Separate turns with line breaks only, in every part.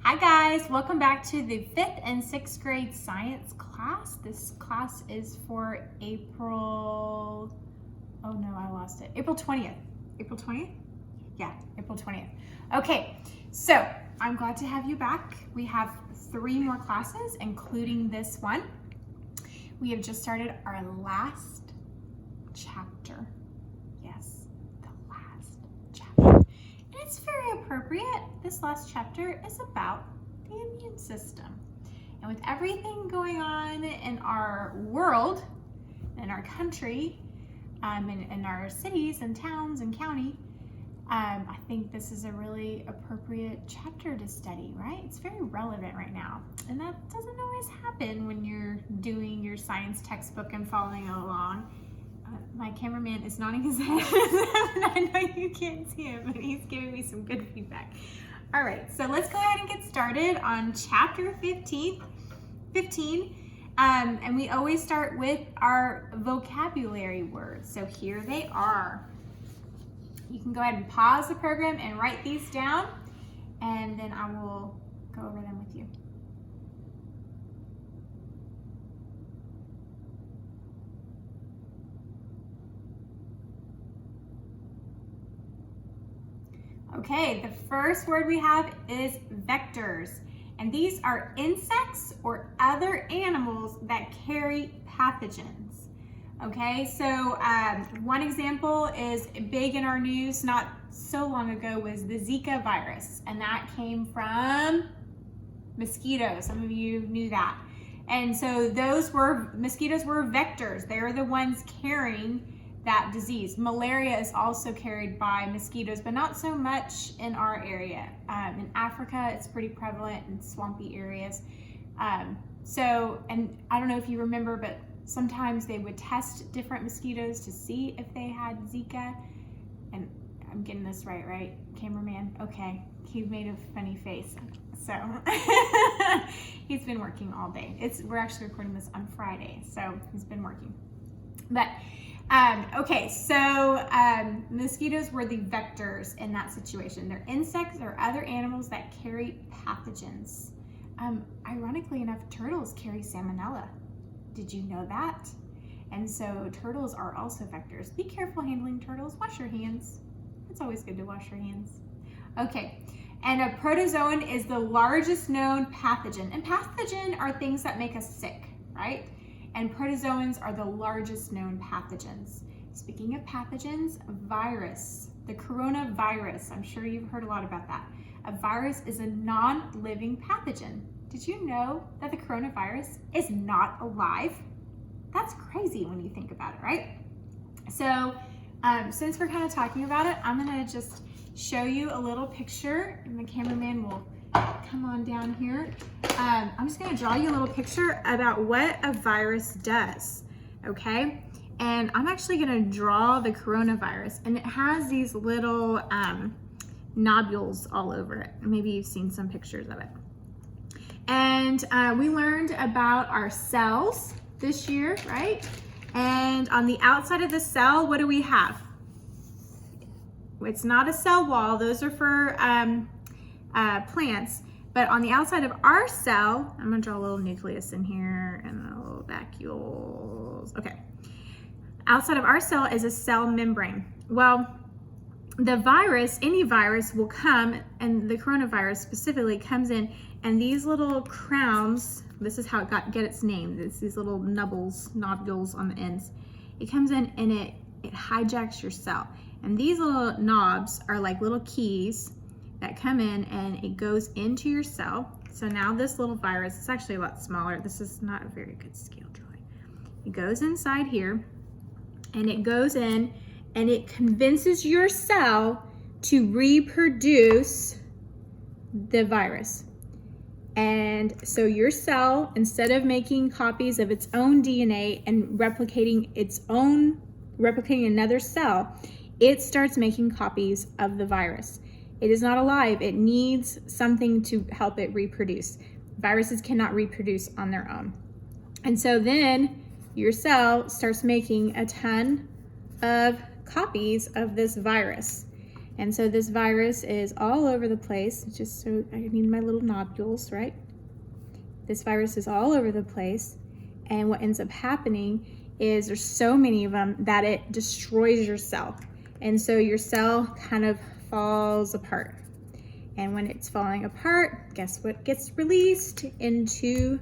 Hi guys, welcome back to the 5th and 6th grade science class. This class is for April 20th. April 20th? Yeah, April 20th. Okay, so I'm glad to have you back. We have 3 more classes, including this one. We have just started our last chapter. Yes, the last chapter. And it's very appropriate. This last chapter is about the immune system. And with everything going on in our world, in our country, in our cities and towns and county, I think this is a really appropriate chapter to study, right? It's very relevant right now. And that doesn't always happen when you're doing your science textbook and following along. My cameraman is nodding his head. I know you can't see him, but he's giving me some good feedback. All right, so let's go ahead and get started on chapter 15. And we always start with our vocabulary words. So here they are. You can go ahead and pause the program and write these down, and then I will go over them with you. Okay, the first word we have is vectors, and these are insects or other animals that carry pathogens. Okay, so one example is big in our news not so long ago was the Zika virus, and that came from mosquitoes. Some of you knew that. And so mosquitoes were vectors. They're the ones carrying that disease. Malaria is also carried by mosquitoes, but not so much in our area. In Africa, it's pretty prevalent in swampy areas. And I don't know if you remember, but sometimes they would test different mosquitoes to see if they had Zika. And I'm getting this right, cameraman? Okay, he made a funny face. So he's been working all day. We're actually recording this on Friday, so he's been working. But okay, so mosquitoes were the vectors in that situation. They're insects or other animals that carry pathogens. Ironically enough, turtles carry salmonella. Did you know that? And so turtles are also vectors. Be careful handling turtles. Wash your hands. It's always good to wash your hands. Okay, and a protozoan is the largest known pathogen. And pathogen are things that make us sick, right? And protozoans are the largest known pathogens. Speaking of pathogens, virus, the coronavirus, I'm sure you've heard a lot about that. A virus is a non-living pathogen. Did you know that the coronavirus is not alive? That's crazy when you think about it, right? So since we're kind of talking about it, I'm gonna just show you a little picture, and the cameraman will come on down here. I'm just gonna draw you a little picture about what a virus does, okay? And I'm actually gonna draw the coronavirus, and it has these little nodules all over it. Maybe you've seen some pictures of it. And we learned about our cells this year, right? And on the outside of the cell, what do we have? It's not a cell wall, those are for plants. But on the outside of our cell, I'm gonna draw a little nucleus in here and a little vacuoles. Okay. Outside of our cell is a cell membrane. Well, the virus, any virus will come, and the coronavirus specifically comes in, and these little crowns, this is how it get its name. It's these little nodules on the ends. It comes in and it hijacks your cell. And these little knobs are like little keys that come in, and it goes into your cell. So now this little virus, it's actually a lot smaller. This is not a very good scale drawing. It goes inside here, and it goes in, and it convinces your cell to reproduce the virus. And so your cell, instead of making copies of its own DNA and replicating another cell, it starts making copies of the virus. It is not alive. It needs something to help it reproduce. Viruses cannot reproduce on their own. And so then your cell starts making a ton of copies of this virus. And so this virus is all over the place. Just so I need my little nodules, right? This virus is all over the place. And what ends up happening is there's so many of them that it destroys your cell. And so your cell kind of falls apart. And when it's falling apart, guess what gets released into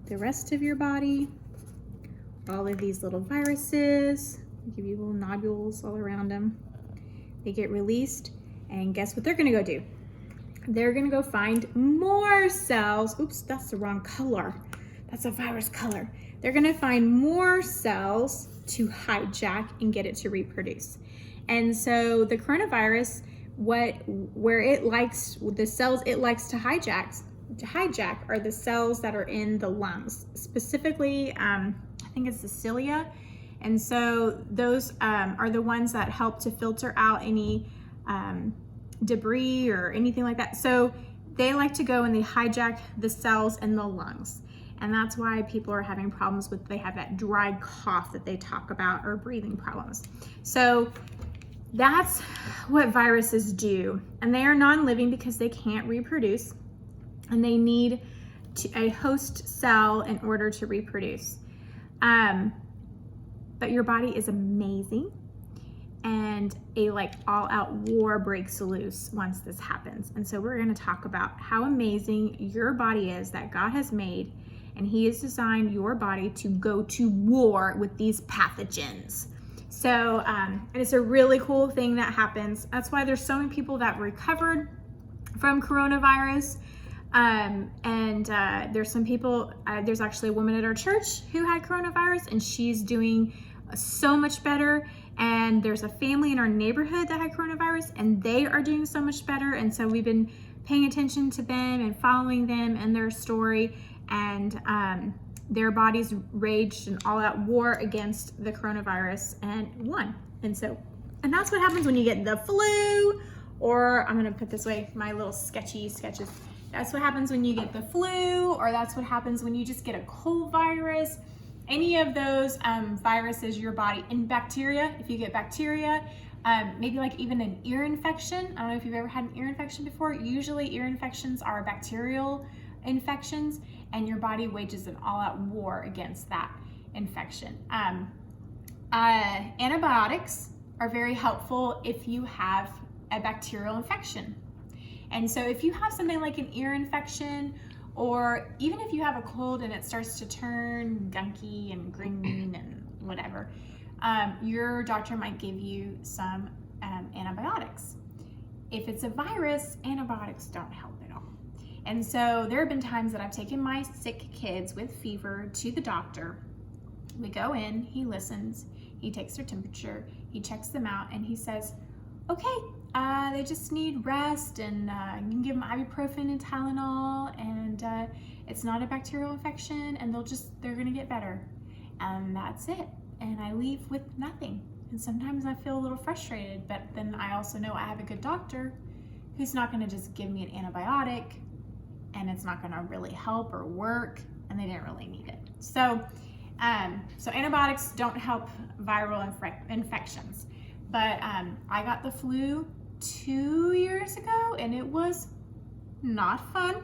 the rest of your body? All of these little viruses. I'll give you little nodules all around them. They get released, and guess what they're gonna go do? They're gonna go find more cells. Oops, that's the wrong color. That's a virus color. They're gonna find more cells to hijack and get it to reproduce. And so the coronavirus, where it likes, the cells it likes to hijack are the cells that are in the lungs, specifically, I think it's the cilia. And so those are the ones that help to filter out any debris or anything like that. So they like to go and they hijack the cells in the lungs. And that's why people are having problems with, they have that dry cough that they talk about, or breathing problems. So that's what viruses do. And they are non-living because they can't reproduce, and they need a host cell in order to reproduce. But your body is amazing, and a all-out war breaks loose once this happens. And so we're going to talk about how amazing your body is that God has made, and He has designed your body to go to war with these pathogens. So and it's a really cool thing that happens. That's why there's so many people that recovered from coronavirus. There's some people, there's actually a woman at our church who had coronavirus, and she's doing so much better. And there's a family in our neighborhood that had coronavirus, and they are doing so much better. And so we've been paying attention to them and following them and their story, and their bodies waged an all-out war against the coronavirus and won. And that's what happens when you get the flu, or I'm gonna put this way, my little sketches. That's what happens when you get the flu, or that's what happens when you just get a cold virus. Any of those viruses, your body, and bacteria, if you get bacteria, maybe even an ear infection. I don't know if you've ever had an ear infection before. Usually ear infections are bacterial infections, and your body wages an all-out war against that infection. Antibiotics are very helpful if you have a bacterial infection. And so if you have something like an ear infection, or even if you have a cold and it starts to turn gunky and green and whatever, your doctor might give you some antibiotics. If it's a virus, antibiotics don't help at all. And so there have been times that I've taken my sick kids with fever to the doctor. We go in, he listens, he takes their temperature, he checks them out, and he says, okay, they just need rest, and you can give them ibuprofen and Tylenol, and it's not a bacterial infection, and they're gonna get better. And that's it. And I leave with nothing. And sometimes I feel a little frustrated, but then I also know I have a good doctor who's not gonna just give me an antibiotic, and it's not gonna really help or work, and they didn't really need it. So antibiotics don't help viral infections. But I got the flu 2 years ago, and it was not fun.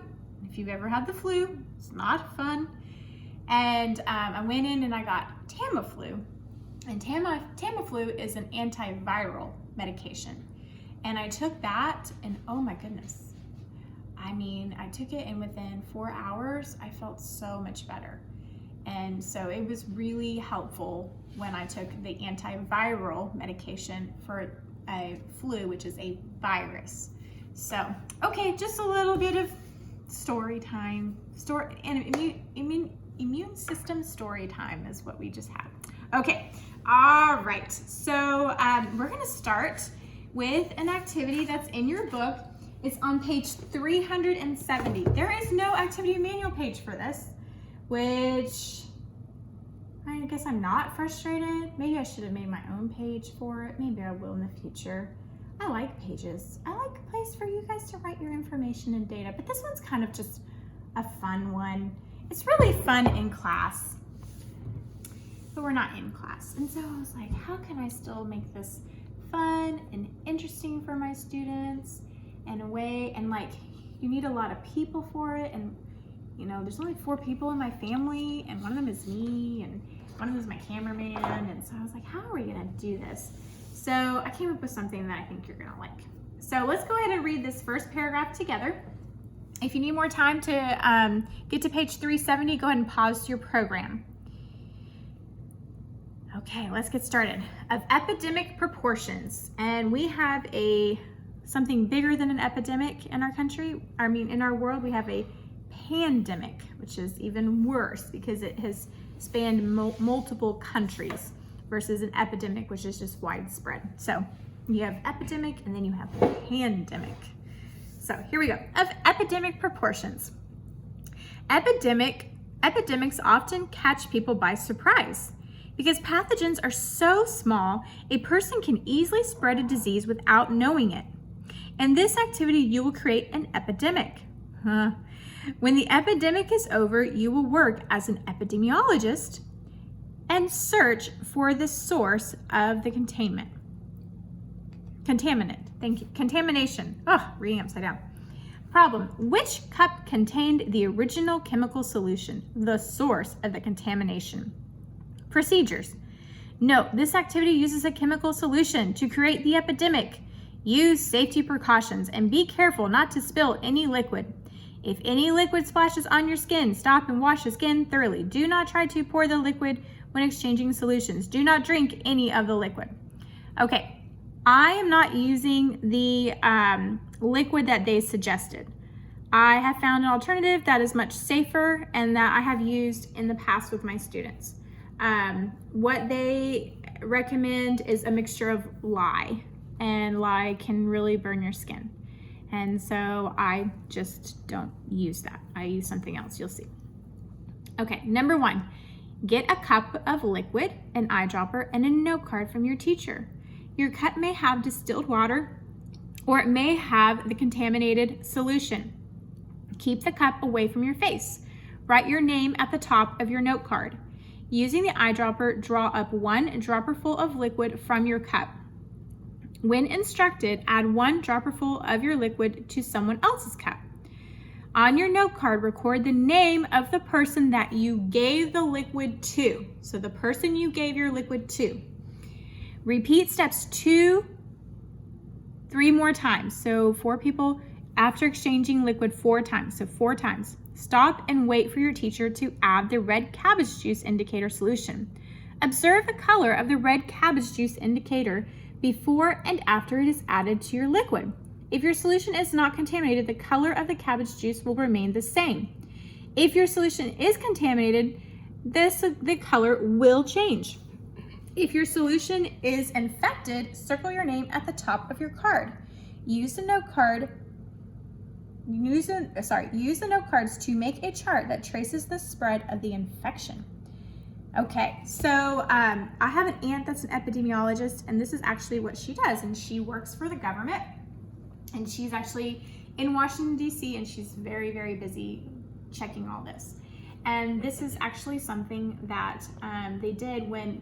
If you've ever had the flu, it's not fun. And I went in and I got Tamiflu. And Tamiflu is an antiviral medication. And I took that, and oh my goodness. I mean, I took it, and within 4 hours, I felt so much better. And so it was really helpful when I took the antiviral medication for a flu, which is a virus. So, okay, just a little bit of story time. Immune system story time is what we just had. Okay, all right. So we're gonna start with an activity that's in your book. It's on page 370. There is no activity manual page for this, which I guess I'm not frustrated. Maybe I should have made my own page for it. Maybe I will in the future. I like pages. I like a place for you guys to write your information and data, but this one's kind of just a fun one. It's really fun in class, but we're not in class. And so I was like, how can I still make this fun and interesting for my students in a way, and like you need a lot of people for it, and you know, there's only 4 people in my family, and one of them is me, and one of them is my cameraman, and so I was like, how are we gonna do this? So I came up with something that I think you're gonna like. So let's go ahead and read this first paragraph together. If you need more time to get to page 370, go ahead and pause your program. Okay, let's get started. Of epidemic proportions, and we have something bigger than an epidemic in our country. I mean, in our world, we have a pandemic, which is even worse because it has spanned multiple countries versus an epidemic, which is just widespread. So you have epidemic and then you have pandemic. So here we go. Of epidemic proportions. Epidemics often catch people by surprise. Because pathogens are so small, a person can easily spread a disease without knowing it. In this activity, you will create an epidemic. When the epidemic is over, you will work as an epidemiologist and search for the source of the contaminant. Thank you. Contamination. Oh, reading upside down. Problem. Which cup contained the original chemical solution, the source of the contamination? Procedures. Note, this activity uses a chemical solution to create the epidemic. Use safety precautions and be careful not to spill any liquid. If any liquid splashes on your skin, stop and wash the skin thoroughly. Do not try to pour the liquid when exchanging solutions. Do not drink any of the liquid. Okay, I am not using the liquid that they suggested. I have found an alternative that is much safer and that I have used in the past with my students. What they recommend is a mixture of lye, and lye can really burn your skin. And so I just don't use that. I use something else, you'll see. Okay, number 1, get a cup of liquid, an eyedropper, and a note card from your teacher. Your cup may have distilled water, or it may have the contaminated solution. Keep the cup away from your face. Write your name at the top of your note card. Using the eyedropper, draw up 1 dropperful of liquid from your cup. When instructed, add 1 dropperful of your liquid to someone else's cup. On your note card, record the name of the person that you gave the liquid to. So the person you gave your liquid to. Repeat steps 2, 3 more times. So 4 people after exchanging liquid 4 times. So 4 times. Stop and wait for your teacher to add the red cabbage juice indicator solution. Observe the color of the red cabbage juice indicator before and after it is added to your liquid. If your solution is not contaminated, the color of the cabbage juice will remain the same. If your solution is contaminated, the color will change. If your solution is infected, circle your name at the top of your card. Use the note cards to make a chart that traces the spread of the infection. Okay, so I have an aunt that's an epidemiologist, and this is actually what she does, and she works for the government, and she's actually in Washington, D.C., and she's very, very busy checking all this. And this is actually something that they did when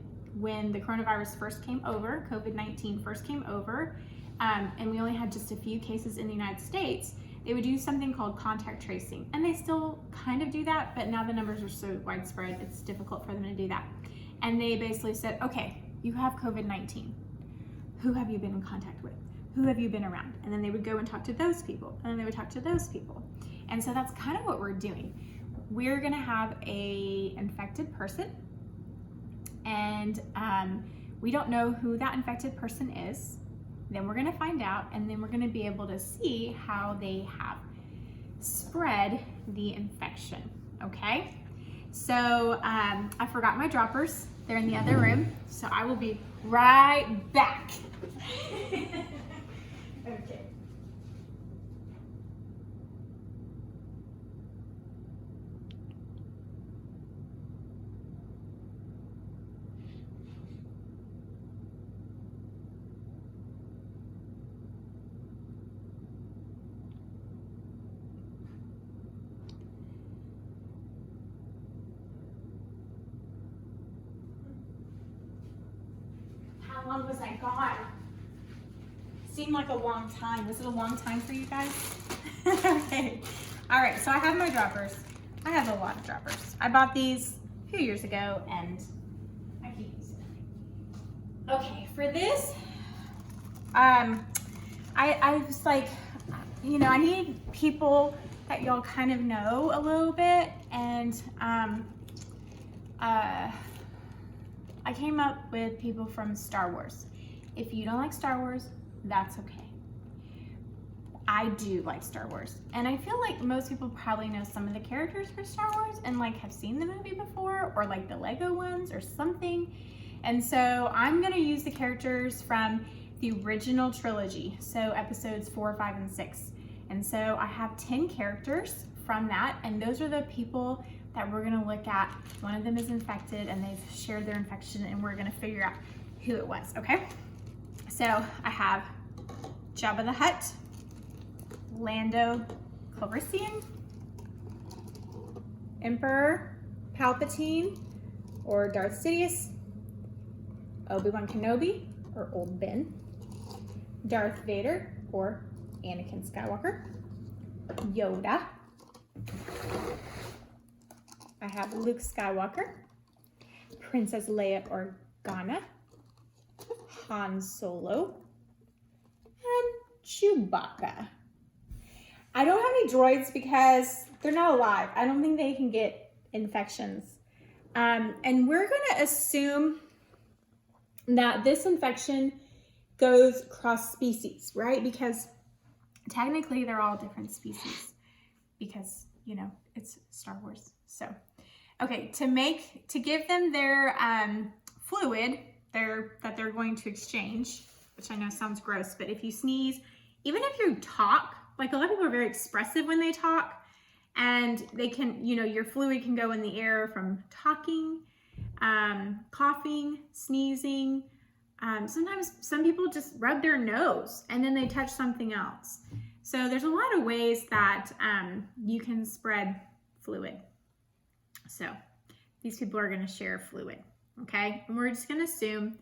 the coronavirus first came over, COVID-19 first came over, and we only had just a few cases in the United States. They would do something called contact tracing, and they still kind of do that, but now the numbers are so widespread, it's difficult for them to do that. And they basically said, okay, you have COVID-19. Who have you been in contact with? Who have you been around? And then they would go and talk to those people, and then they would talk to those people. And so that's kind of what we're doing. We're gonna have a infected person, and we don't know who that infected person is. Then we're gonna find out, and then we're gonna be able to see how they have spread the infection, okay? So I forgot my droppers. They're in the other room, so I will be right back. Okay. How long was I gone? seemed like a long time. Was it a long time for you guys? Okay. All right, so I have my droppers. I have a lot of droppers. I bought these a few years ago and I keep using them. Okay, for this, I was like, you know, I need people that y'all kind of know a little bit, and I came up with people from Star Wars. If you don't like Star Wars, that's okay. I do like Star Wars, and I feel like most people probably know some of the characters for Star Wars and like have seen the movie before, or like the Lego ones or something. And so I'm gonna use the characters from the original trilogy, so episodes 4, 5, and 6. And so I have 10 characters from that, and those are the people that we're gonna look at. One of them is infected and they've shared their infection, and we're gonna figure out who it was, okay? So I have Jabba the Hutt, Lando Calrissian, Emperor Palpatine or Darth Sidious, Obi-Wan Kenobi or Old Ben, Darth Vader or Anakin Skywalker, Yoda. I have Luke Skywalker, Princess Leia Organa, Han Solo, and Chewbacca. I don't have any droids because they're not alive. I don't think they can get infections. And we're gonna assume that this infection goes cross species, right? Because technically they're all different species because, you know, it's Star Wars. So, okay, to give them their fluid that they're going to exchange, which I know sounds gross, but if you sneeze, even if you talk, like a lot of people are very expressive when they talk, and they can, you know, your fluid can go in the air from talking, coughing, sneezing. Sometimes some people just rub their nose and then they touch something else. So there's a lot of ways that you can spread fluid. So these people are going to share fluid, okay? And we're just going to assume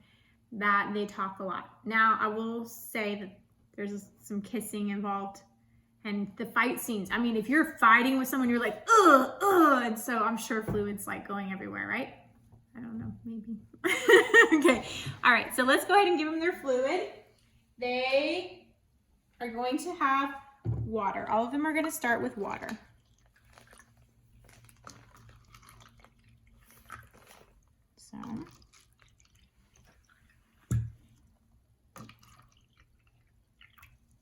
that they talk a lot. Now, I will say that there's some kissing involved and the fight scenes. I mean, if you're fighting with someone, you're like, ugh, ugh. And so I'm sure fluid's like going everywhere, right? I don't know, maybe. Okay, all right, so let's go ahead and give them their fluid. They are going to have water. All of them are going to start with water. So,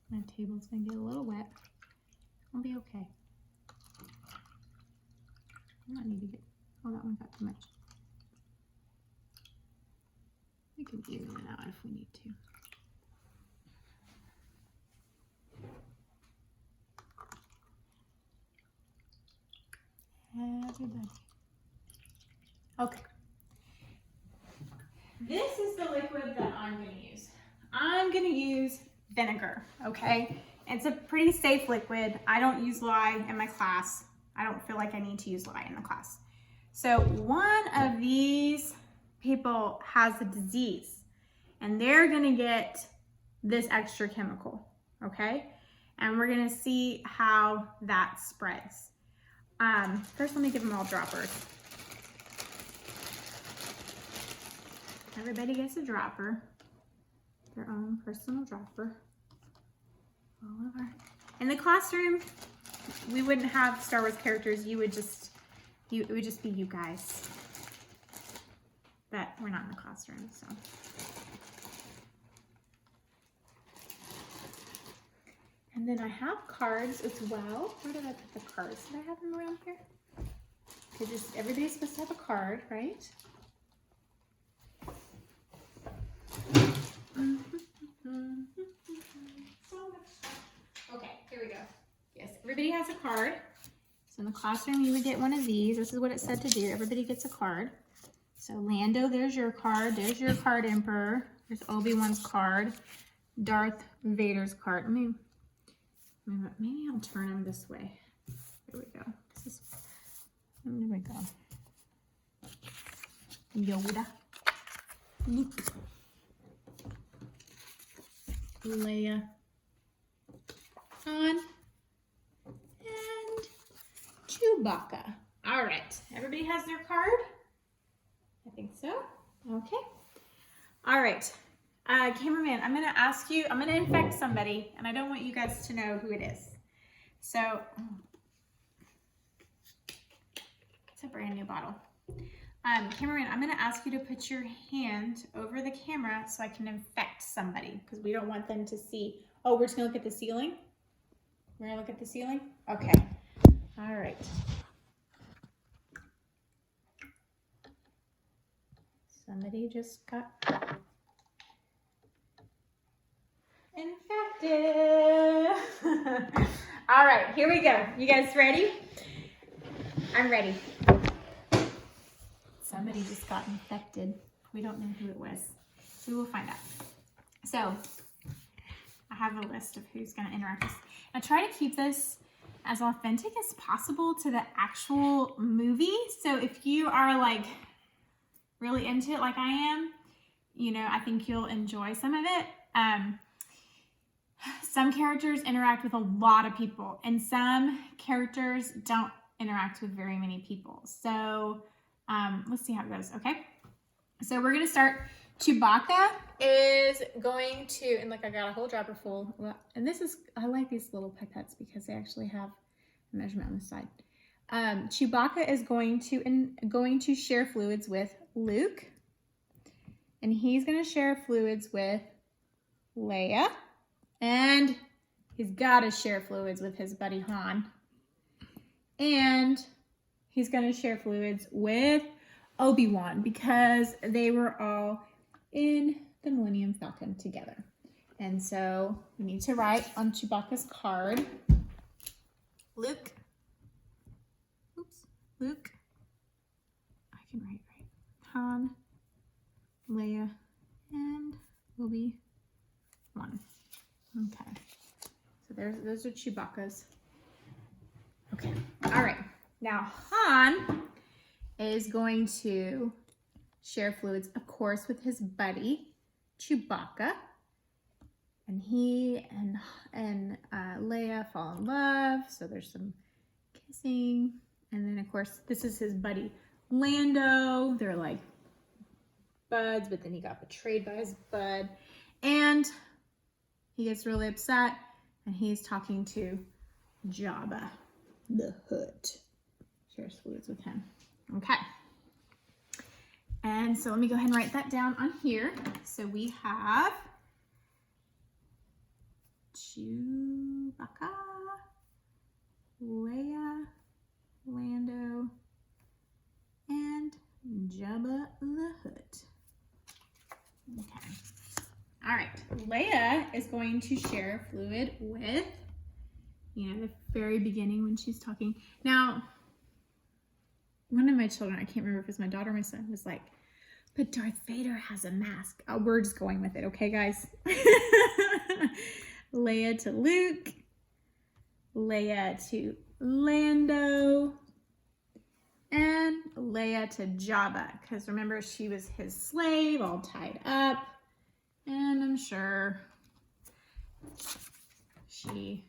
my table's going to get a little wet. It'll be okay. I might need to get, oh, that one got too much. We can even it out if we need to. Everybody. Okay. This is the liquid that I'm going to use. I'm going to use vinegar, okay? It's a pretty safe liquid. I don't use lye in my class. I don't feel like I need to use lye in the class. So one of these people has a disease and they're going to get this extra chemical, okay? And we're going to see how that spreads. First, let me give them all droppers. Everybody gets a dropper, their own personal dropper. All of our, in the classroom, we wouldn't have Star Wars characters. It would just be you guys. But we're not in the classroom, so. And then I have cards as well. Where did I put the cards? Did I have them around here? Because everybody's supposed to have a card, right? Okay, here we go. Yes, everybody has a card. So in the classroom, you would get one of these. This is what it said to do. Everybody gets a card. So Lando, there's your card. There's your card, Emperor. There's Obi-Wan's card. Darth Vader's card. Maybe I'll turn them this way. There we go. There we go. Yoda. Luke. Leia, Han, and Chewbacca. All right, everybody has their card? I think so. Okay. All right, cameraman, I'm gonna ask you, I'm gonna infect somebody, and I don't want you guys to know who it is. So, it's a brand new bottle. Cameraman, I'm gonna ask you to put your hand over the camera so I can infect somebody, because we don't want them to see. Oh, we're just gonna look at the ceiling? We're gonna look at the ceiling? Okay, all right. Somebody just got infected. All right, here we go. You guys ready? I'm ready. Somebody just got infected. We don't know who it was. We will find out. So I have a list of who's going to interact with us. I try to keep this as authentic as possible to the actual movie. So if you are like really into it like I am, you know, I think you'll enjoy some of it. Some characters interact with a lot of people, and some characters don't interact with very many people. So let's see how it goes, okay? So we're gonna start. Chewbacca is going to, and look, I got a whole dropper full. And this is, I like these little pipettes because they actually have a measurement on the side. Chewbacca is going to share fluids with Luke, and he's going to share fluids with Leia, and he's got to share fluids with his buddy Han, and he's going to share fluids with Obi-Wan because they were all in the Millennium Falcon together. And so we need to write on Chewbacca's card, Luke. Luke, I can write right. Han, Leia, and Obi-Wan. Okay, so those are Chewbacca's. Okay, all right. Now Han is going to share fluids, of course, with his buddy Chewbacca, and he and Leia fall in love. So there's some kissing. And then, of course, this is his buddy Lando. They're like buds, but then he got betrayed by his bud. And he gets really upset, and he's talking to Jabba the Hutt. Shares fluids with him. Okay. And so let me go ahead and write that down on here. So we have Chewbacca, Leia, Lando, and Jabba the Hutt. Okay. All right. Leia is going to share fluid with, you know, the very beginning when she's talking. Now, one of my children, I can't remember if it was my daughter or my son, was like, but Darth Vader has a mask. Oh, we're just going with it. Okay, guys? Leia to Luke. Leia to Lando, and Leia to Jabba, because remember, she was his slave, all tied up, and I'm sure she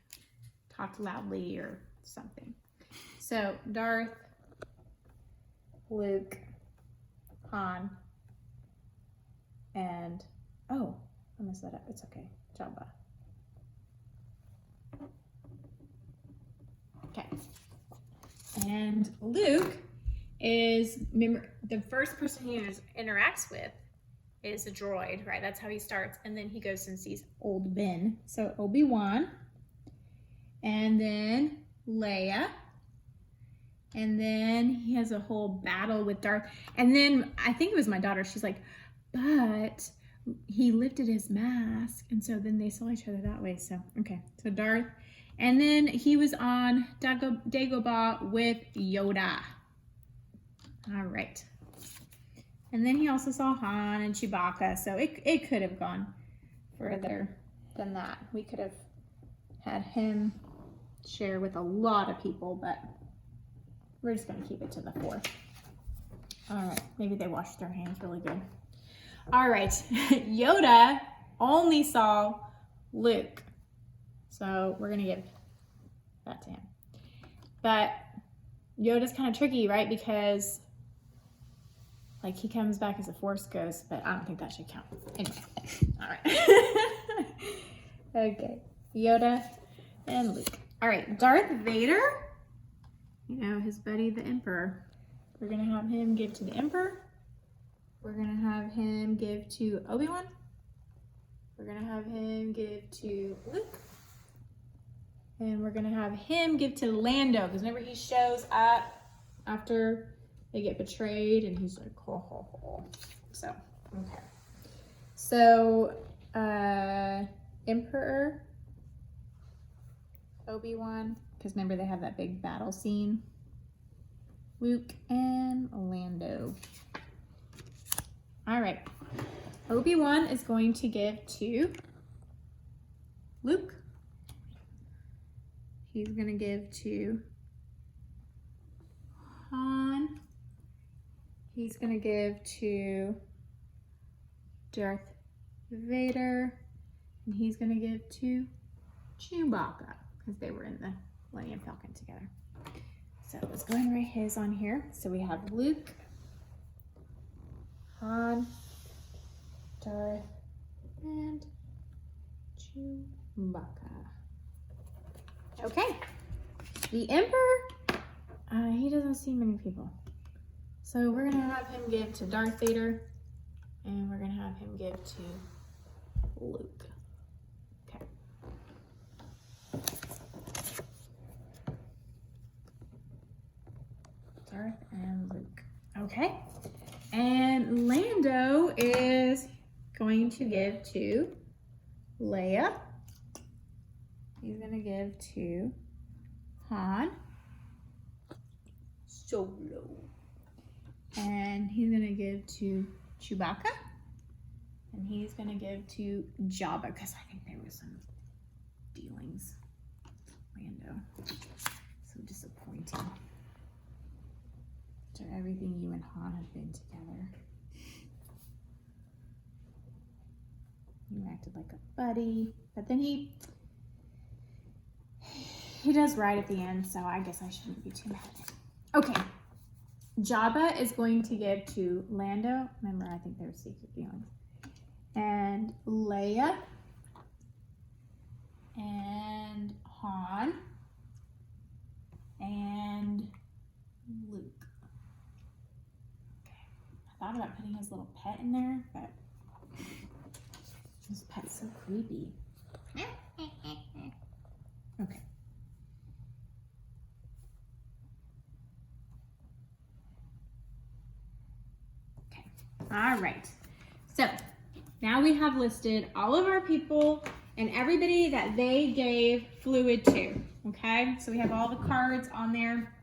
talked loudly or something. So Darth, Luke, Han, and, oh, I messed that up. It's okay. Jabba. Okay. And Luke is, remember, the first person he interacts with is a droid, right? That's how he starts. And then he goes and sees old Ben. So Obi-Wan, and then Leia, and then he has a whole battle with Darth. And then I think it was my daughter. She's like, but he lifted his mask. And so then they saw each other that way. So, okay. So Darth. And then he was on Dagobah with Yoda. All right. And then he also saw Han and Chewbacca. So it could have gone further than that. We could have had him share with a lot of people, but we're just going to keep it to the 4. All right. Maybe they washed their hands really good. All right. Yoda only saw Luke. So we're gonna give that to him. But Yoda's kind of tricky, right? Because like he comes back as a Force ghost, but I don't think that should count. Anyway, all right. Okay, Yoda and Luke. All right, Darth Vader, you know, his buddy, the Emperor. We're gonna have him give to the Emperor. We're gonna have him give to Obi-Wan. We're gonna have him give to Luke. And we're gonna have him give to Lando, because remember he shows up after they get betrayed and he's like, ho, ho, ho. So, okay. So, Emperor, Obi-Wan, because remember they have that big battle scene. Luke and Lando. All right. Obi-Wan is going to give to Luke. He's going to give to Han. He's going to give to Darth Vader. And he's going to give to Chewbacca, because they were in the Millennium Falcon together. So let's go ahead and write his on here. So we have Luke, Han, Darth, and Chewbacca. Okay, the Emperor, he doesn't see many people. So we're gonna have him give to Darth Vader, and we're gonna have him give to Luke. Okay. Darth and Luke. Okay. And Lando is going to give to Leia. He's going to give to Han Solo. And he's going to give to Chewbacca. And he's going to give to Jabba, because I think there was some dealings. Lando. So disappointing. After everything you and Han have been together. You acted like a buddy. But then he does right at the end, so I guess I shouldn't be too mad at him. Okay. Jabba is going to give to Lando. Remember, I think there were secret feelings. And Leia. And Han. And Luke. Okay. I thought about putting his little pet in there, but his pet's so creepy. Okay. All right, so now we have listed all of our people and everybody that they gave fluid to, okay? So we have all the cards on there.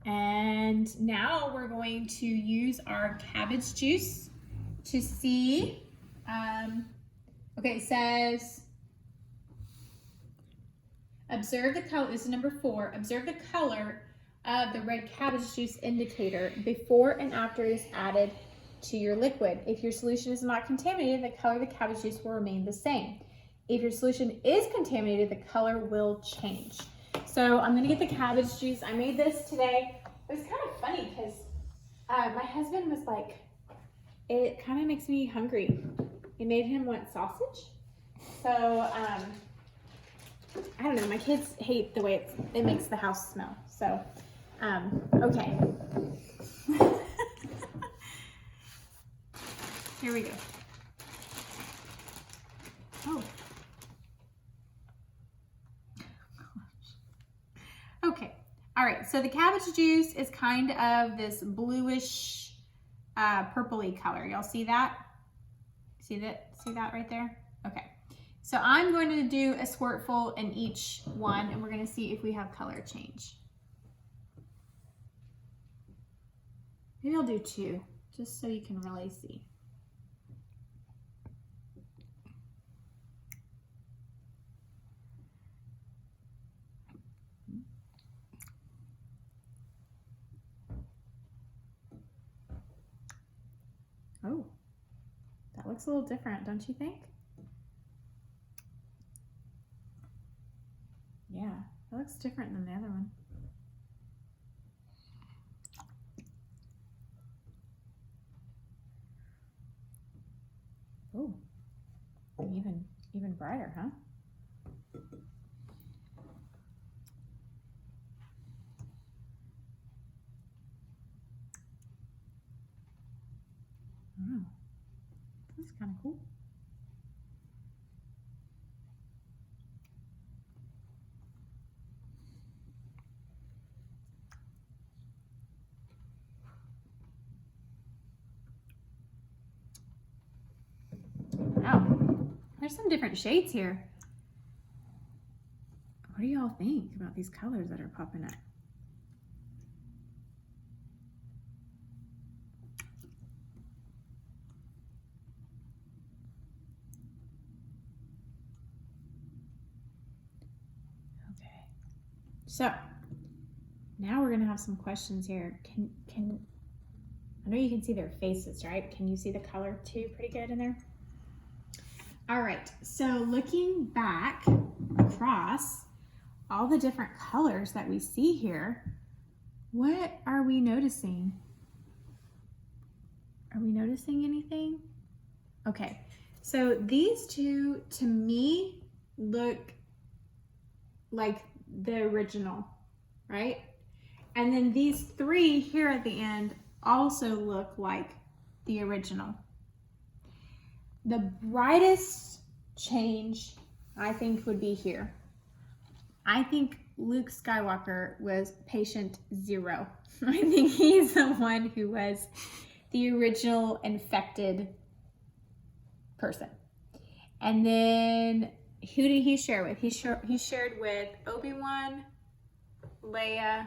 And now we're going to use our cabbage juice to see, okay, it says, observe the color, this is number 4, observe the color of the red cabbage juice indicator before and after it is added to your liquid. If your solution is not contaminated, the color of the cabbage juice will remain the same. If your solution is contaminated, the color will change. So I'm gonna get the cabbage juice. I made this today. It was kind of funny because my husband was like, it kind of makes me hungry. It made him want sausage. So I don't know, my kids hate the way it makes the house smell. So, okay. Here we go. Oh. Okay. All right. So the cabbage juice is kind of this bluish, purpley color. Y'all see that? See that? See that right there? Okay. So I'm going to do a squirtful in each one, and we're going to see if we have color change. Maybe I'll do 2, just so you can really see. Oh, that looks a little different, don't you think? That looks different than the other one. Oh, even brighter, huh? Wow, this is kind of cool. Wow, there's some different shades here. What do y'all think about these colors that are popping up? Okay, so now we're gonna have some questions here. Can I know you can see their faces, right? Can you see the color too pretty good in there? All right, so looking back across all the different colors that we see here, what are we noticing? Are we noticing anything? Okay, so these two to me look like the original, right? And then these three here at the end also look like the original. The brightest change, I think, would be here. I think Luke Skywalker was patient 0. I think he's the one who was the original infected person. And then who did he share with? He shared with Obi-Wan, Leia,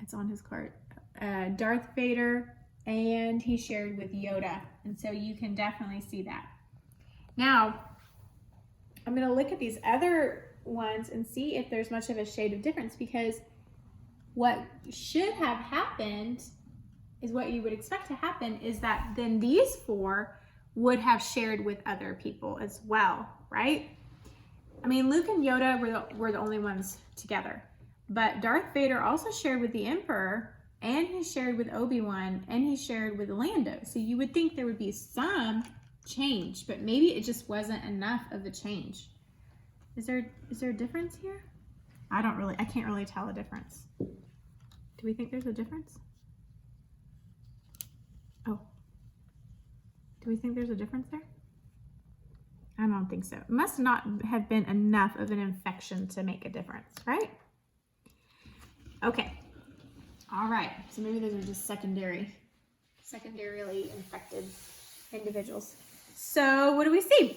it's on his card, Darth Vader, and he shared with Yoda. And so you can definitely see that. Now, I'm going to look at these other ones and see if there's much of a shade of difference, because what should have happened is what you would expect to happen is that then these 4 would have shared with other people as well, right? I mean, Luke and Yoda were the only ones together, but Darth Vader also shared with the Emperor, and he shared with Obi-Wan, and he shared with Lando. So you would think there would be some change, but maybe it just wasn't enough of a change. Is there a difference here? I can't really tell a difference. Do we think there's a difference? Oh. Do we think there's a difference there? I don't think so. It must not have been enough of an infection to make a difference, right? Okay. All right, so maybe those are just secondarily infected individuals. So what do we see?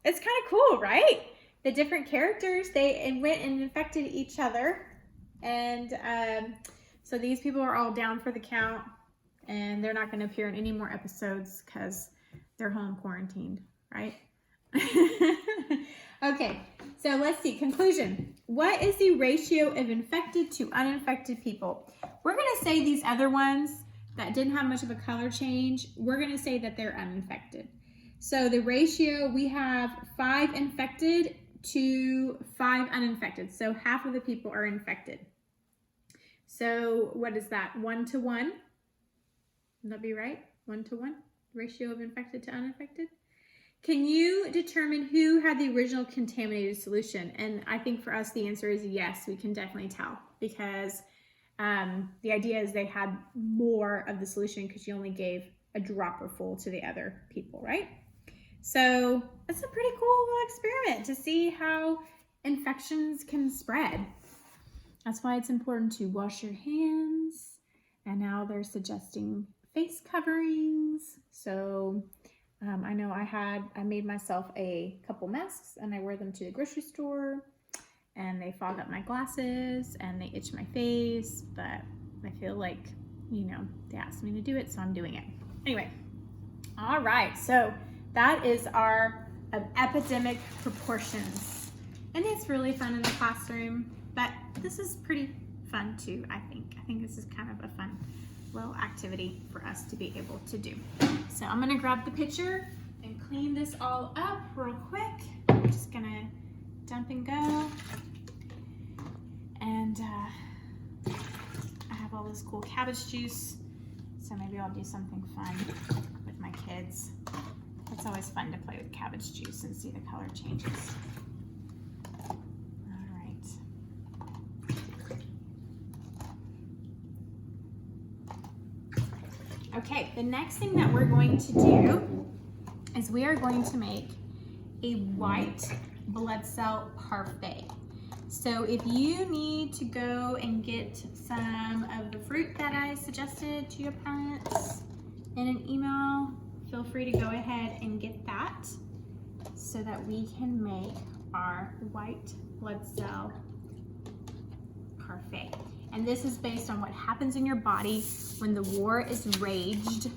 It's kind of cool, right? The different characters, they went and infected each other. And so these people are all down for the count, and they're not going to appear in any more episodes because they're home quarantined, right? Okay, so let's see. Conclusion. What is the ratio of infected to uninfected people? We're going to say these other ones that didn't have much of a color change, we're going to say that they're uninfected. So the ratio, we have 5 infected to 5 uninfected. So half of the people are infected. So what is that? 1 to 1? Would that be right? 1 to 1? Ratio of infected to uninfected? Can you determine who had the original contaminated solution? And I think for us, the answer is yes, we can definitely tell, because the idea is they had more of the solution because you only gave a dropper full to the other people, right? So it's a pretty cool little experiment to see how infections can spread. That's why it's important to wash your hands. And now they're suggesting face coverings. So I know I made myself a couple masks and I wear them to the grocery store, and they fog up my glasses and they itch my face, but I feel like, they asked me to do it, so I'm doing it. Anyway, all right, so that is our epidemic proportions. And it's really fun in the classroom, but this is pretty fun too, I think. I think this is kind of a fun little activity for us to be able to do. So I'm gonna grab the pitcher and clean this all up real quick. I'm just gonna dump and go. And I have all this cool cabbage juice, so maybe I'll do something fun with my kids. It's always fun to play with cabbage juice and see the color changes. All right. Okay, the next thing that we're going to do is we are going to make a white blood cell parfait. So if you need to go and get some of the fruit that I suggested to your parents in an email, feel free to go ahead and get that so that we can make our white blood cell parfait. And this is based on what happens in your body when the war is waged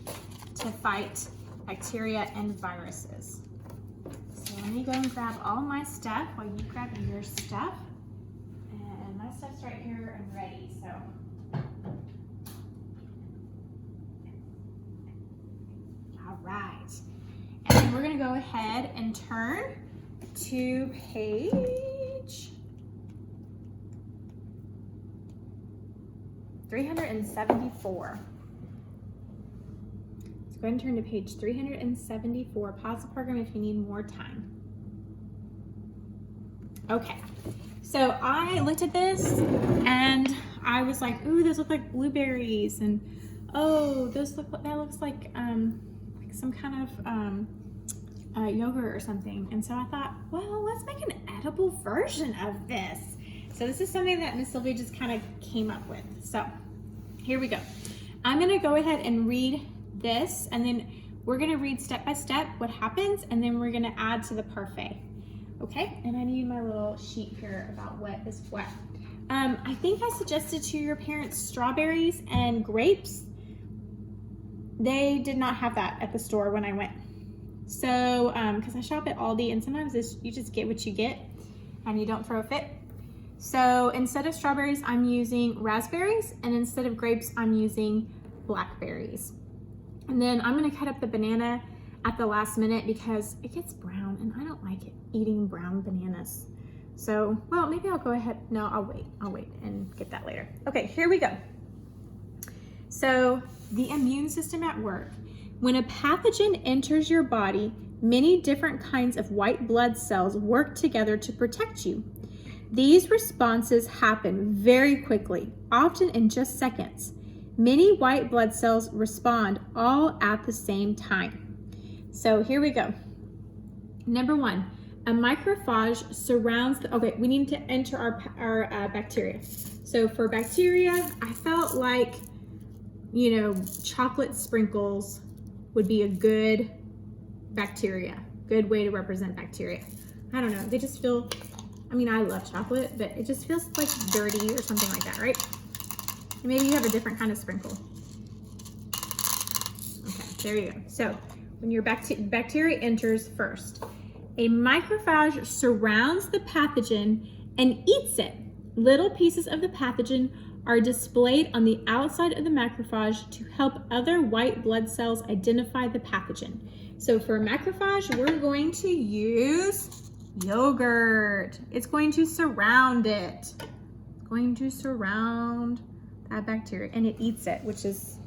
to fight bacteria and viruses. So let me go and grab all my stuff while you grab your stuff. And my stuff's right here and ready, so. All right. And then we're gonna go ahead and turn to page 374. So go ahead and turn to page 374. Pause the program if you need more time. Okay, so I looked at this and I was like, ooh, those look like blueberries, and oh, that looks like some kind of yogurt or something. And so I thought, well, let's make an edible version of this. So this is something that Miss Sylvia just kind of came up with. So here we go. I'm gonna go ahead and read this, and then we're gonna read step by step what happens, and then we're gonna add to the parfait. Okay, and I need my little sheet here about what is what. I think I suggested to your parents strawberries and grapes. They did not have that at the store when I went. So, because I shop at Aldi, and sometimes you just get what you get and you don't throw a fit. So instead of strawberries, I'm using raspberries, and instead of grapes, I'm using blackberries. And then I'm gonna cut up the banana at the last minute because it gets brown and I don't like it eating brown bananas. So, well, maybe I'll go ahead. No, I'll wait and get that later. Okay, here we go. So the immune system at work. When a pathogen enters your body, many different kinds of white blood cells work together to protect you. These responses happen very quickly, often in just seconds. Many white blood cells respond all at the same time. So here we go. Number one, a macrophage surrounds okay, we need to enter our bacteria. So for bacteria, I felt like, chocolate sprinkles would be a good way to represent bacteria. I don't know, they just feel, I love chocolate, but it just feels like dirty or something like that, right? Maybe you have a different kind of sprinkle. Okay, there you go. So when your bacteria enters first, a macrophage surrounds the pathogen and eats it. Little pieces of the pathogen are displayed on the outside of the macrophage to help other white blood cells identify the pathogen. So for a macrophage, we're going to use yogurt. It's going to surround it. It's going to surround that bacteria, and it eats it, which is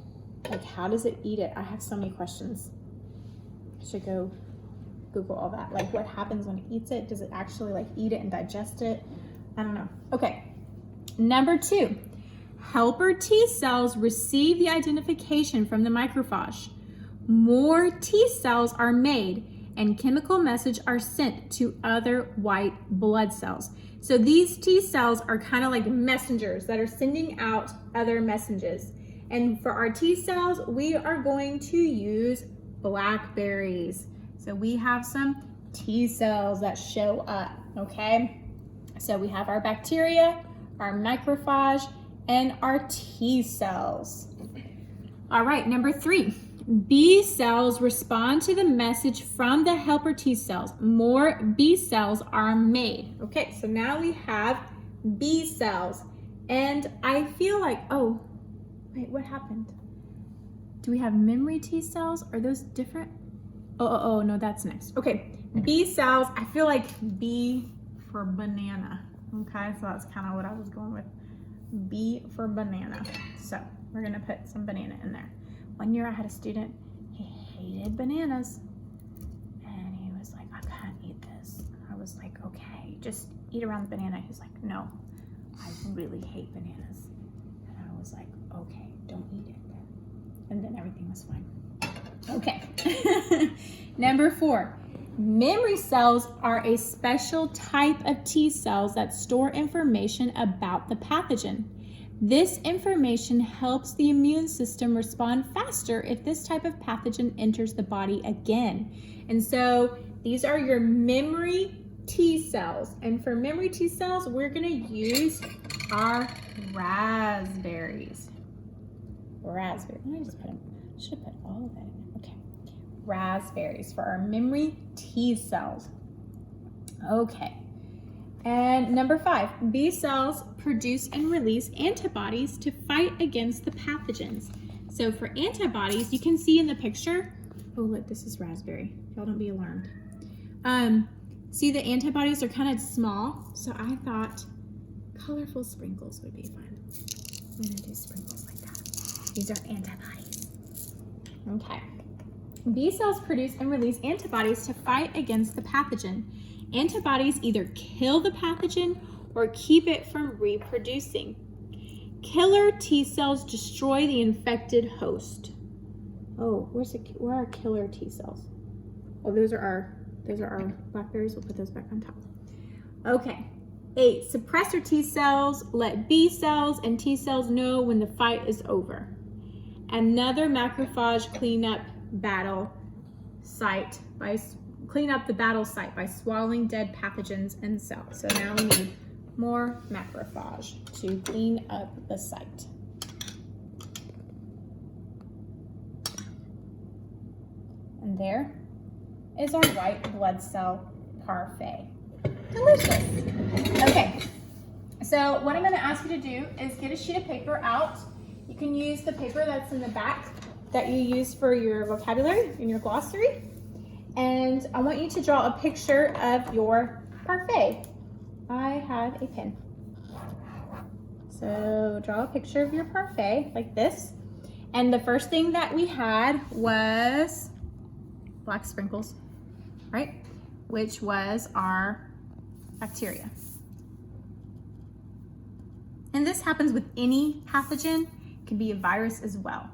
like, how does it eat it? I have so many questions. I should go Google all that. Like, what happens when it eats it? Does it actually like eat it and digest it? I don't know. Okay, number two, helper T cells receive the identification from the macrophage. More T cells are made and chemical message are sent to other white blood cells. So these T cells are kind of like messengers that are sending out other messages. And for our T cells, we are going to use blackberries. So we have some T cells that show up, okay? So we have our bacteria, our macrophage, and our T cells. All right, number three, B cells respond to the message from the helper T cells. More B cells are made. Okay, so now we have B cells. And I feel like, oh, wait, what happened? Do we have memory T cells? Are those different? Oh, no, that's next. Okay, B cells, I feel like B for banana. Okay, so that's kind of what I was going with. B for banana. So we're gonna put some banana in there. One year I had a student, he hated bananas. And he was like, I can't eat this. I was like, okay, just eat around the banana. He's like, no, I really hate bananas. And I was like, okay, don't eat it then. And then everything was fine. Okay. Number 4. Memory cells are a special type of T cells that store information about the pathogen. This information helps the immune system respond faster if this type of pathogen enters the body again. And so these are your memory T cells. And for memory T cells, we're going to use our raspberries. Raspberry. Let me just put them. I should have put all of that in there. Okay. Raspberries for our memory T cells. Okay. And number 5, B cells produce and release antibodies to fight against the pathogens. So for antibodies, you can see in the picture, oh look, this is raspberry. Y'all don't be alarmed. See, the antibodies are kind of small, so I thought colorful sprinkles would be fun. I'm gonna do sprinkles like that. These are antibodies. Okay. B cells produce and release antibodies to fight against the pathogen. Antibodies either kill the pathogen or keep it from reproducing. Killer T cells destroy the infected host. Oh, where are killer T cells? Oh, those are our blackberries. We'll put those back on top. Okay. 8. Suppressor T cells let B cells and T cells know when the fight is over. Another macrophage clean up the battle site by swallowing dead pathogens and cells. So now we need more macrophage to clean up the site. And there is our white blood cell parfait. Delicious. Okay, so what I'm going to ask you to do is get a sheet of paper out. You can use the paper that's in the back that you use for your vocabulary in your glossary. And I want you to draw a picture of your parfait. I have a pen. So draw a picture of your parfait like this. And the first thing that we had was black sprinkles, right? Which was our bacteria. And this happens with any pathogen. It can be a virus as well.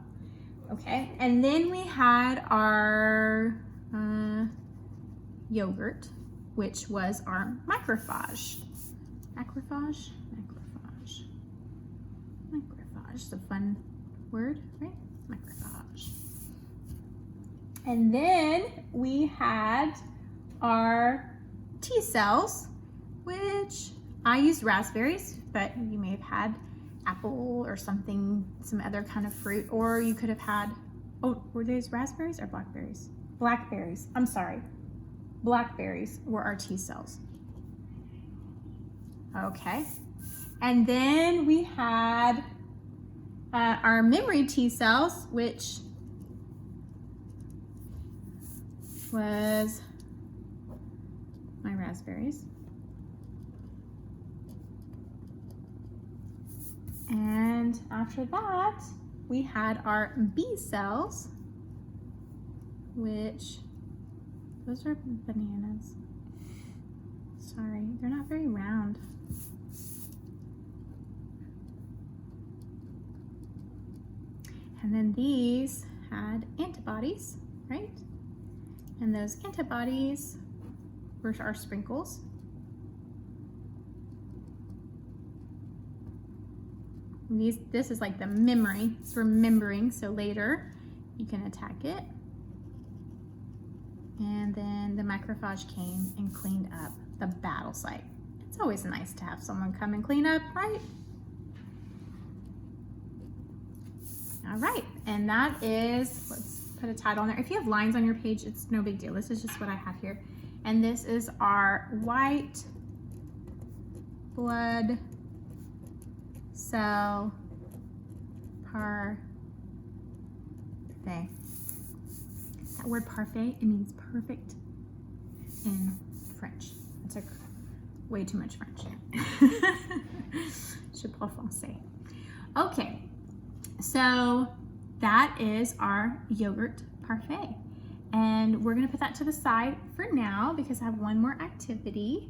Okay, and then we had our yogurt, which was our macrophage. Macrophage? Macrophage. Macrophage is a fun word, right? Macrophage. And then we had our T cells, which I used raspberries, but you may have had apple or something, some other kind of fruit, or you could have had, oh, were those raspberries or blackberries? Blackberries, I'm sorry. Blackberries were our T cells. Okay, and then we had our memory T cells, which was my raspberries. And after that, we had our B cells, which, those are bananas. Sorry, they're not very round. And then these had antibodies, right? And those antibodies were our sprinkles. This is like the memory, it's remembering, so later you can attack it. And then the macrophage came and cleaned up the battle site. It's always nice to have someone come and clean up, right? All right, and that is, let's put a title on there. If you have lines on your page, it's no big deal. This is just what I have here. And this is our white blood cell parfait. That word parfait, it means perfect in French. It's a way too much French. Je parle français. Okay, so that is our yogurt parfait. And we're gonna put that to the side for now because I have one more activity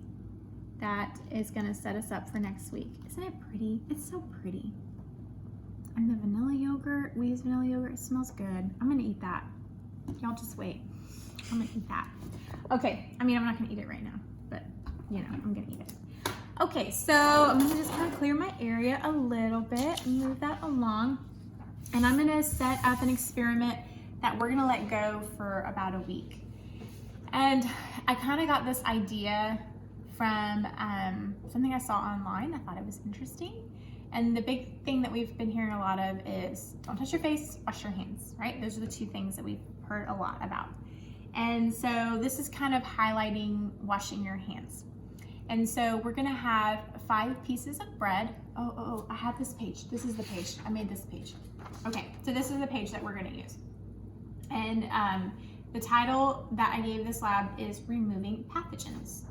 that is gonna set us up for next week. Isn't it pretty? It's so pretty. And the vanilla yogurt, we use vanilla yogurt, it smells good. I'm gonna eat that. Y'all just wait. I'm gonna eat that. Okay, I mean, I'm not gonna eat it right now, but you know, I'm gonna eat it. Okay, so I'm gonna just kind of clear my area a little bit and move that along. And I'm gonna set up an experiment that we're gonna let go for about a week. And I kind of got this idea from something I saw online. I thought it was interesting. And the big thing that we've been hearing a lot of is don't touch your face, wash your hands, right? Those are the two things that we've heard a lot about. And so this is kind of highlighting washing your hands. And so we're gonna have 5 pieces of bread. Oh, I have this page. This is the page. I made this page. Okay, so this is the page that we're gonna use. And the title that I gave this lab is Removing Pathogens.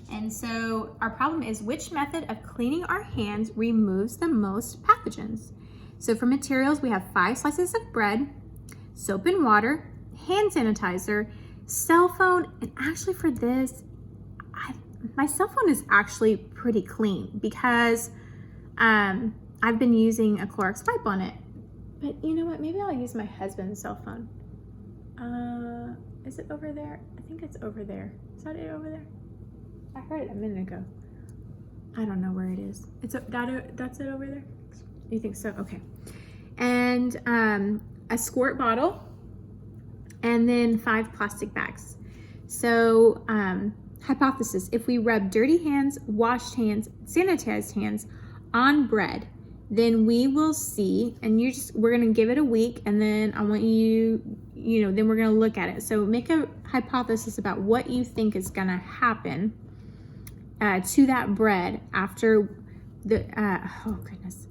And so our problem is, which method of cleaning our hands removes the most pathogens? So for materials, we have 5 slices of bread, soap and water, hand sanitizer, cell phone, and actually for this, my cell phone is actually pretty clean because I've been using a Clorox wipe on it. But you know what, maybe I'll use my husband's cell phone. Is it over there? I think it's over there. Is that it over there? I heard it a minute ago. I don't know where it is. That's it over there? You think so? Okay. And a squirt bottle, and then 5 plastic bags. So hypothesis, if we rub dirty hands, washed hands, sanitized hands on bread, then we will see, and we're gonna give it a week, and then I want then we're gonna look at it. So make a hypothesis about what you think is gonna happen to that bread after the, oh goodness.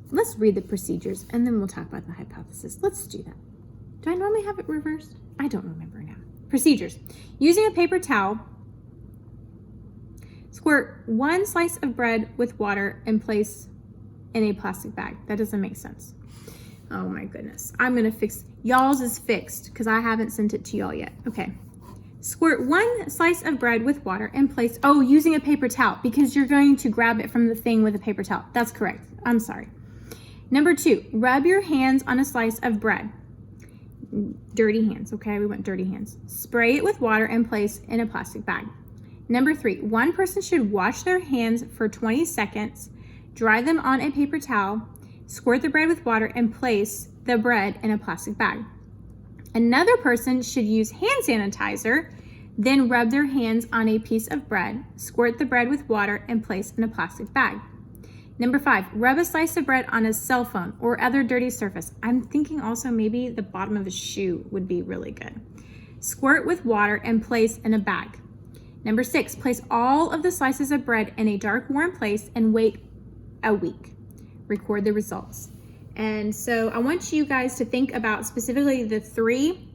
Let's read the procedures and then we'll talk about the hypothesis. Let's do that. Do I normally have it reversed? I don't remember now. Procedures. Using a paper towel, squirt 1 slice of bread with water and place in a plastic bag. That doesn't make sense. Oh my goodness. I'm gonna fix, y'all's is fixed because I haven't sent it to y'all yet. Okay. Squirt 1 slice of bread with water and place, using a paper towel because you're going to grab it from the thing with a paper towel. That's correct. I'm sorry. Number 2, rub your hands on a slice of bread. Dirty hands, okay? We want dirty hands. Spray it with water and place in a plastic bag. Number 3, one person should wash their hands for 20 seconds, dry them on a paper towel, squirt the bread with water and place the bread in a plastic bag. Another person should use hand sanitizer, then rub their hands on a piece of bread, squirt the bread with water and place in a plastic bag. Number 5, rub a slice of bread on a cell phone or other dirty surface. I'm thinking also maybe the bottom of a shoe would be really good. Squirt with water and place in a bag. Number 6, place all of the slices of bread in a dark, warm place and wait a week. Record the results. And so I want you guys to think about specifically the 3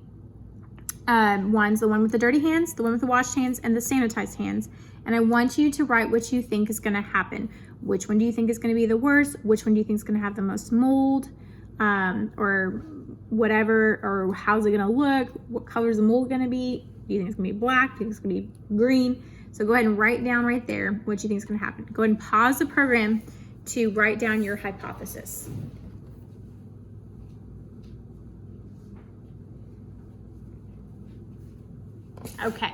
ones, the one with the dirty hands, the one with the washed hands, and the sanitized hands. And I want you to write what you think is gonna happen. Which one do you think is gonna be the worst? Which one do you think is gonna have the most mold? Or whatever, or how's it gonna look? What color is the mold gonna be? Do you think it's gonna be black? Do you think it's gonna be green? So go ahead and write down right there what you think is gonna happen. Go ahead and pause the program to write down your hypothesis. Okay,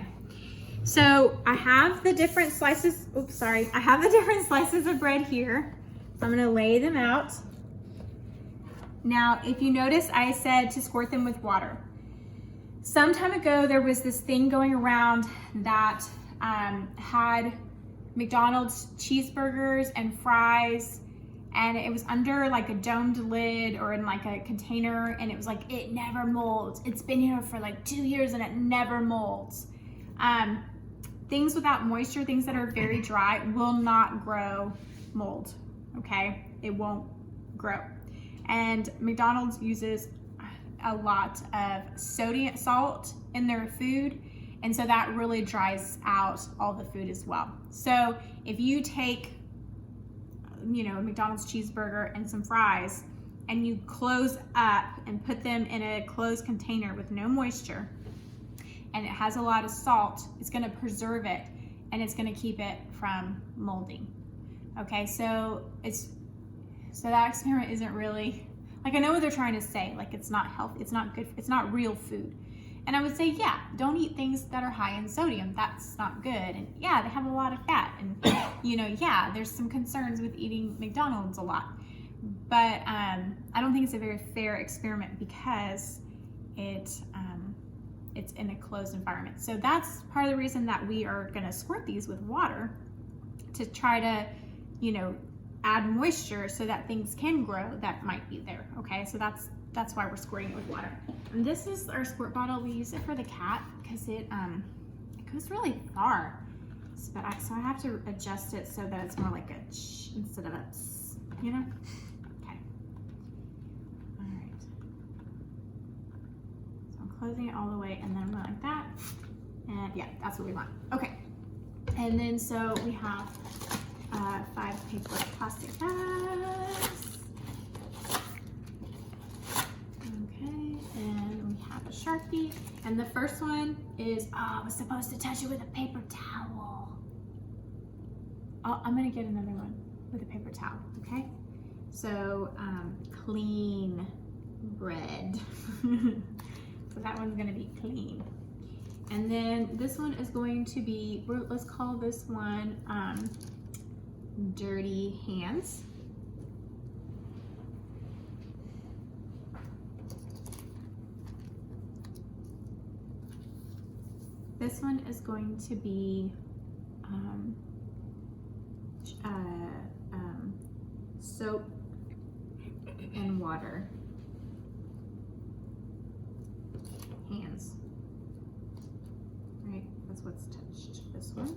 so I have the different slices, I have the different slices of bread here. So I'm gonna lay them out. Now, if you notice, I said to squirt them with water. Some time ago, there was this thing going around that had McDonald's cheeseburgers and fries, and it was under like a domed lid or in like a container, and it was like, it never molds. It's been here for like 2 years and it never molds. Things without moisture, things that are very dry, will not grow mold, okay? It won't grow. And McDonald's uses a lot of sodium salt in their food, And so that really dries out all the food as well. So if you take, you know, a McDonald's cheeseburger and some fries and you close up and put them in a closed container with no moisture, and it has a lot of salt, it's gonna preserve it and it's gonna keep it from molding. Okay, so that experiment isn't really, like, I know what they're trying to say, like it's not healthy, it's not good, it's not real food. And I would say, yeah, don't eat things that are high in sodium. That's not good. And yeah, they have a lot of fat. And you know, yeah, there's some concerns with eating McDonald's a lot. But I don't think it's a very fair experiment because it's in a closed environment. So that's part of the reason that we are gonna squirt these with water to try to, you know, add moisture so that things can grow that might be there. Okay, so that's why we're squirting it with water. And this is our squirt bottle. We use it for the cat because it goes really far. So I have to adjust it so that it's more like a ch instead of a tss, you know? Okay. All right. So I'm closing it all the way and then I'm going like that. And yeah, that's what we want. Okay. And then so we have 5 paper plastic bags. Okay, and we have a Sharpie. And the first one is, I was supposed to touch it with a paper towel. Oh, I'm gonna get another one with a paper towel, okay? So, clean bread. So that one's gonna be clean. And then this one is going to be, let's call this one dirty hands. This one is going to be soap and water hands. Right, that's what's touched this one.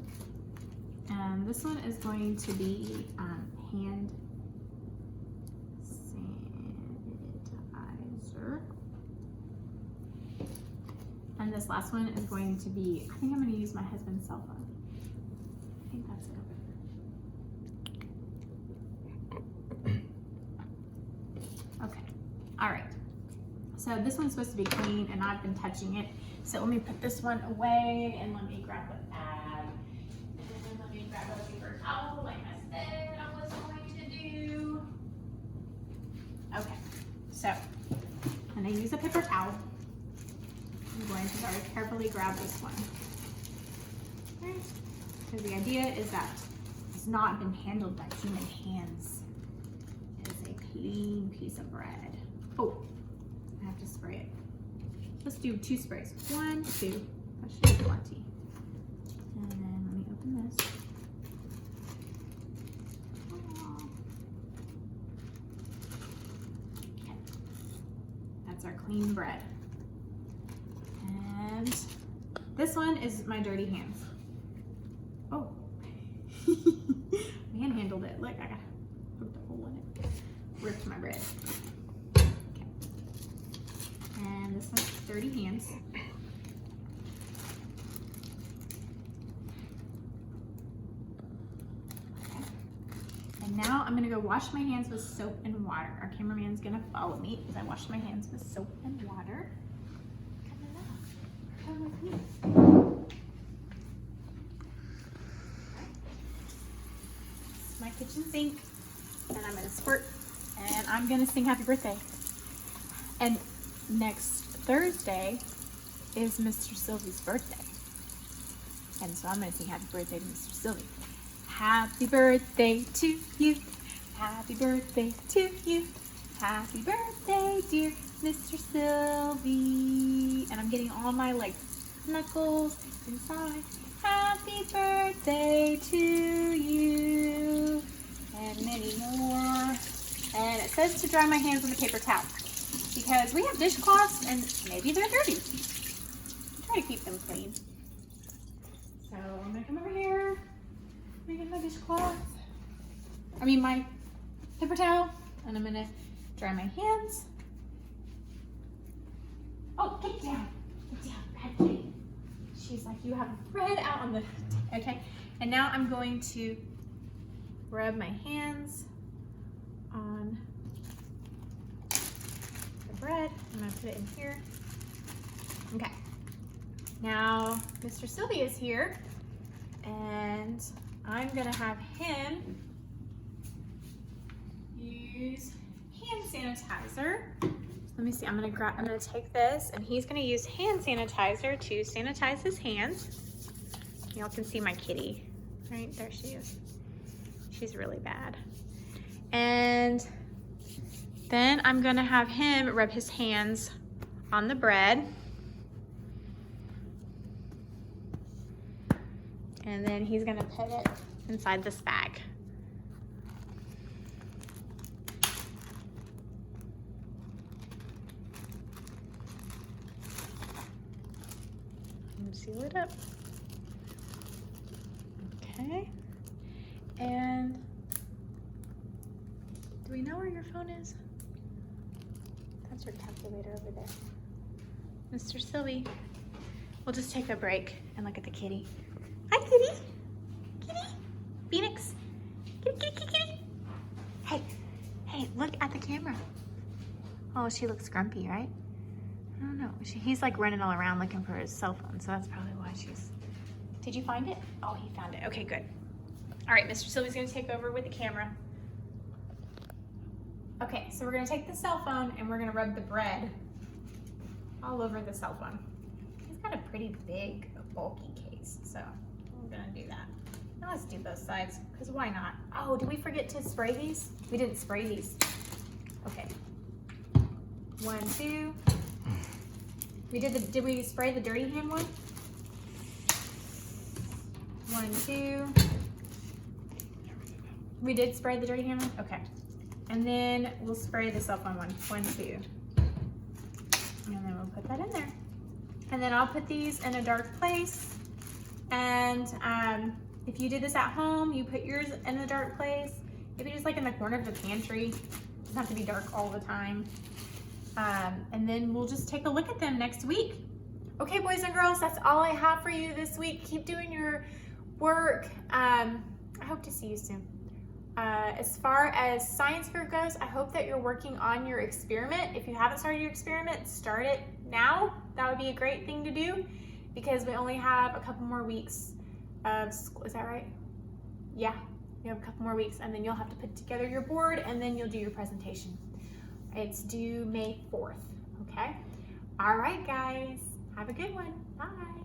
And this one is going to be hand sanitizer. And this last one is going to be, I think I'm going to use my husband's cell phone. I think that's it. Okay, all right. So this one's supposed to be clean and I've been touching it. So let me put this one away and let me grab a bag. And then let me grab a paper towel like I said I was going to do. Okay, so I'm going to use a paper towel. I'm going to very carefully grab this one. Okay. Because the idea is that it's not been handled by human hands. It is a clean piece of bread. Oh, I have to spray it. Let's do 2 sprays. 1, 2. That should be plenty. And then let me open this. Okay. That's our clean bread. And this one is my dirty hands. Oh, manhandled it. Look, I got poked a hole in it. Ripped my bread. Okay. And this one's dirty hands. Okay. And now I'm gonna go wash my hands with soap and water. Our cameraman's gonna follow me as I wash my hands with soap and water. Come with me. This is my kitchen sink, and I'm gonna squirt, and I'm gonna sing happy birthday. And next Thursday is Mr. Sylvie's birthday. And so I'm gonna sing happy birthday to Mr. Sylvie. Happy birthday to you. Happy birthday to you. Happy birthday, dear Mr. Sylvie. And I'm getting all my like knuckles inside. Happy birthday to you. And many more. And it says to dry my hands with a paper towel because we have dishcloths and maybe they're dirty. I try to keep them clean. So I'm gonna come over here. I'm gonna get my dishcloth. I mean my paper towel, and I'm gonna dry my hands. Oh, get down. Get down, bad kitty. Shh. she's like, you have bread out on the, okay. And now I'm going to rub my hands on the bread. I'm gonna put it in here. Okay. Now, Mr. Sylvia's here, and I'm gonna have him use hand sanitizer. Let me see, I'm gonna take this, and he's gonna use hand sanitizer to sanitize his hands. Y'all can see my kitty, right? There she is. She's really bad. And then I'm gonna have him rub his hands on the bread. And then he's gonna put it inside this bag. And seal it up. Okay. And do we know where your phone is? That's your calculator over there. Mr. Sylvie, we'll just take a break and look at the kitty. Hi, kitty. Kitty. Phoenix. Kitty, kitty, kitty, kitty. Hey, hey, look at the camera. Oh, she looks grumpy, right? I don't know. He's like running all around looking for his cell phone, so that's probably why she's... Did you find it? Oh, he found it. Okay, good. All right, Mr. Sylvie's gonna take over with the camera. Okay, so we're gonna take the cell phone and we're gonna rub the bread all over the cell phone. He's got a pretty big, bulky case, so we're gonna do that. Now let's do both sides, because why not? Oh, did we forget to spray these? We didn't spray these. Okay. 1, 2. Did we spray the dirty hand one? 1, 2. We did spray the dirty hand one? Okay. And then we'll spray the cell phone one. 1, 2. And then we'll put that in there. And then I'll put these in a dark place. And if you did this at home, you put yours in a dark place. Maybe just like in the corner of the pantry. It doesn't have to be dark all the time. And then we'll just take a look at them next week. Okay, boys and girls, that's all I have for you this week. Keep doing your work. I hope to see you soon. As far as science fair goes, I hope that you're working on your experiment. If you haven't started your experiment, start it now. That would be a great thing to do because we only have a couple more weeks of school. Is that right? Yeah, we have a couple more weeks, and then you'll have to put together your board, and then you'll do your presentation. It's due May 4th, okay? All right, guys, have a good one. Bye.